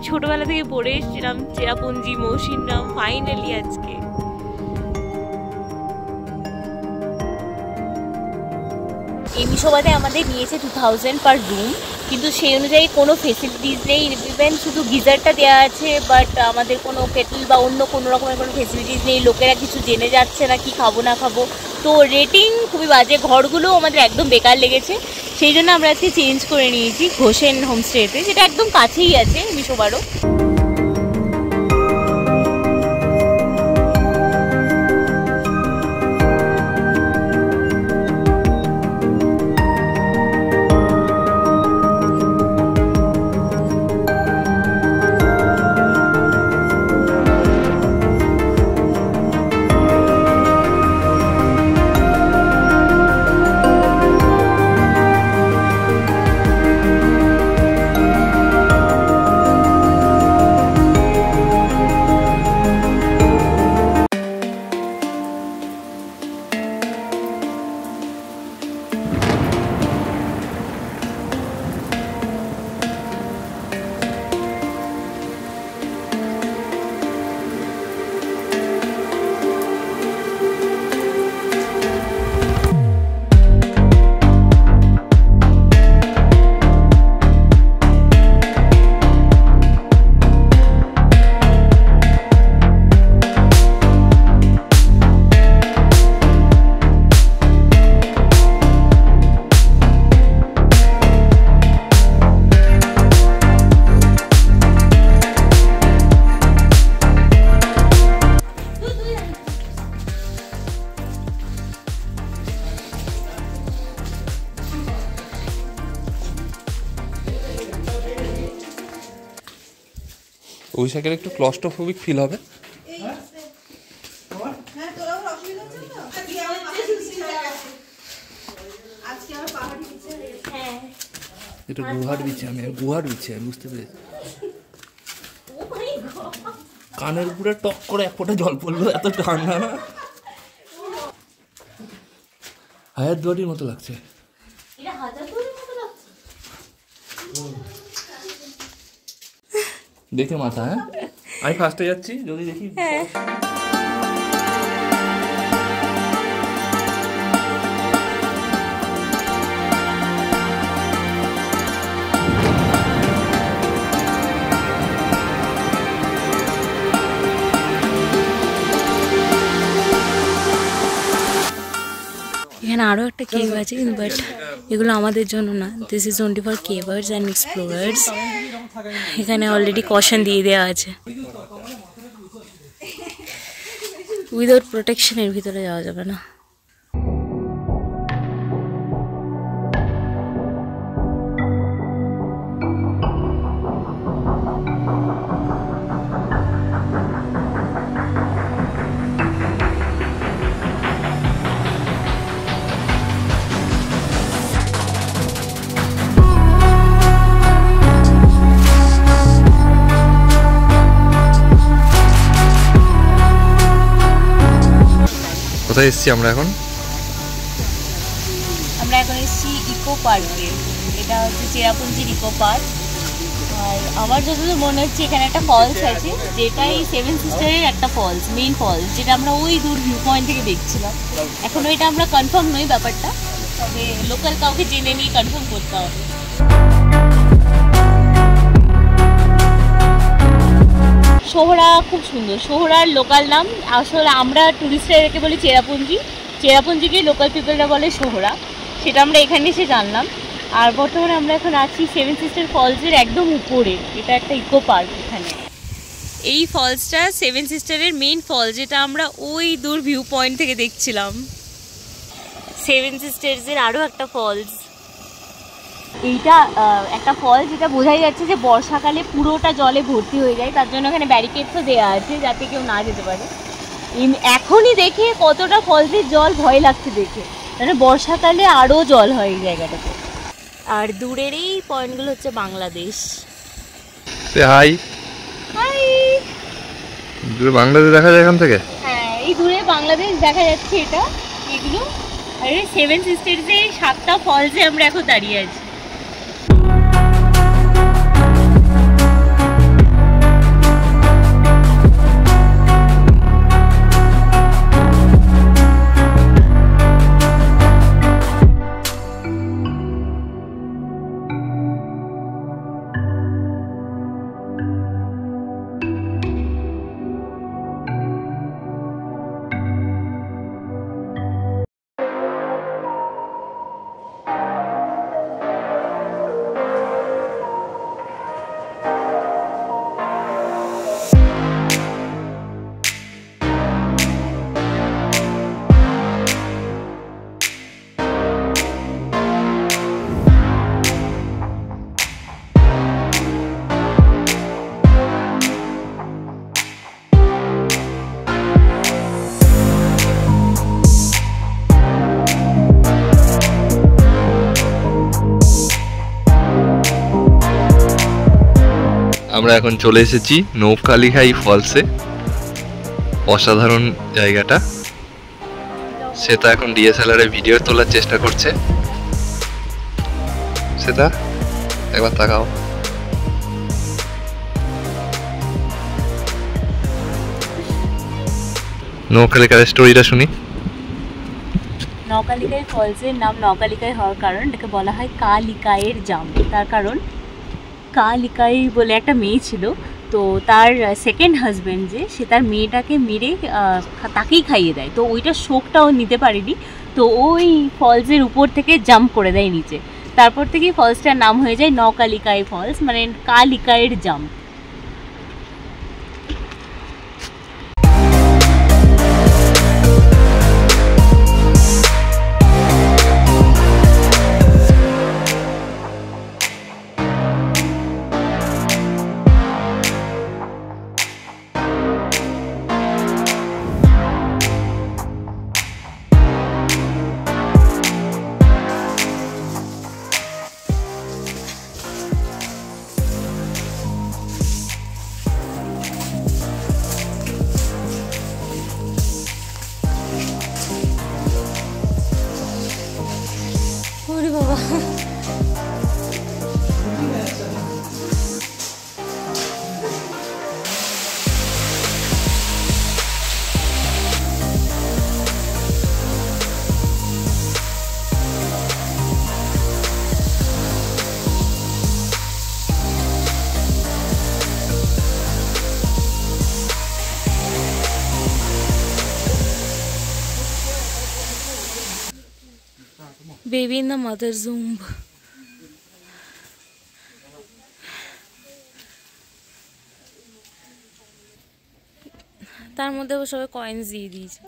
ছোটবেলা থেকে পড়ে এসেছিলাম চেরাপুঞ্জি, মৌসিনরাম, ফাইনালি আজকে। এই মিশোবাদে আমাদের নিয়েছে 2000 পার রুম, কিন্তু সেই অনুযায়ী কোনো ফেসিলিটিস নেই। ইভেন শুধু গিজারটা দেওয়া আছে, বাট আমাদের কোনো কেটল বা অন্য কোনো রকমের কোনো ফেসিলিটিস নেই। লোকেরা কিছু জেনে যাচ্ছে না কি খাবো না খাবো, তো রেটিং খুবই বাজে। ঘরগুলোও আমাদের একদম বেকার লেগেছে, সেই জন্য আমরা আজকে চেঞ্জ করে নিয়েছি ঘোষেন হোমস্টেতে, যেটা একদম কাছেই আছে মিশোবারও। ওই সাইকেলে একটু ক্লস্ট্রোফোবিক ফিল হবে। এটা গুহার বিছে, আমি গুহার বিছে আমি বুঝতে পেরেছি। কানের উপরে টক করে এক ফোঁটা জল পড়লো, এত ঠান্ডা না, হাজারদুয়ারির মতো লাগছে। দেখে মাথা, হ্যাঁ আমি ফার্স্টে যাচ্ছি, যদি দেখি এখানে আরও একটা কেভ আছে, বাট এগুলো আমাদের জন্য না। This is only for cavers and explorers. এখানে অলরেডি কশন দিয়ে দেওয়া আছে, উইদাউট প্রোটেকশনের ভিতরে যাওয়া যাবে না। কোথায় এসেছি আমরা এখন? আমরা এখন এসেছি ইকো পার্কে। এটা হচ্ছে চেরাপুঞ্জির ইকো পার্ক। আর আমার যতদূর মনে হচ্ছে এখানে একটা ফলস আছে, যেটাই সেভেন সিস্টারের একটা ফলস, মেইন ফলস, যেটা আমরা ওই দূর ভিউ পয়েন্ট থেকে দেখছিলাম। এখনও এটা আমরা কনফার্ম নই ব্যাপারটা, তবে লোকাল কাউকে জেনে নিয়ে কনফার্ম করতে হবে। সোহরা খুব সুন্দর, সোহরার লোকাল নাম। আসলে আমরা টুরিস্টরা এটাকে বলি চেরাপুঞ্জি, চেরাপুঞ্জিকে লোকাল পিপলরা বলে সোহরা, সেটা আমরা এখানে এসে জানলাম। আর বর্তমানে আমরা এখন আছি সেভেন সিস্টার ফলসের একদম উপরে। এটা একটা ইকো পার্ক। এখানে এই ফলসটা সেভেন সিস্টারের মেইন ফলস, যেটা আমরা ওই দূর ভিউ পয়েন্ট থেকে দেখছিলাম। সেভেন সিস্টার্সের আরও একটা ফলস, এইটা একটা ফলস, যেটা বোঝাই যাচ্ছে যে বর্ষাকালে পুরোটা জলে ভর্তি হয়ে যায়, তার জন্য এখানে ব্যারিকেডও দেওয়া আছে যাতে কেউ না যেতে পারে। এখনই দেখে কতটা ফলসের জল ভয় লাগছে দেখে, মানে বর্ষাকালে আরও জল হয় এই জায়গাটাতে। আর দূরের এই পয়েন্টগুলো হচ্ছে বাংলাদেশ। হাই হাই, দূরে বাংলাদেশ দেখা যায় এখান থেকে। হ্যাঁ, এই দূরে বাংলাদেশ দেখা যাচ্ছে। এটা এগুলো আর সেভেন সিস্টার্সে 7টা ফলসে আমরা এখন দাঁড়িয়ে আছি। আমরা এখন চলে এসেছি নৌকালীঘাই ফলসে। অসাধারণ জায়গাটা। সেটা এখন ডিএসএলআর এ ভিডিও তোলার চেষ্টা করছে। সেটা একবার তাকাও। নৌকালীঘাই স্টোরিটা শুনি। নৌকালীঘাই ফলসের নাম নৌকালীঘাই হওয়ার কারণ এটাকে বলা হয় কালিকাইয়ের জাম। তার কারণ কালিকাই বলে একটা মেয়ে ছিল, তো তার সেকেন্ড হাজব্যান্ড যে সে তার মেয়েটাকে মেরে তাকেই খাইয়ে দেয়। তো ওইটা শোকটাও নিতে পারেনি, তো ওই ফলসের উপর থেকে জাম্প করে দেয় নিচে। তারপর থেকেই ফলসটার নাম হয়ে যায় নৌকালীঘাই ফলস, মানে কালিকাইয়ের জাম্প। ওরে বাবা, baby in the mother's womb. তার মধ্যে সবাই কয়েন্স দিয়ে দিয়েছে।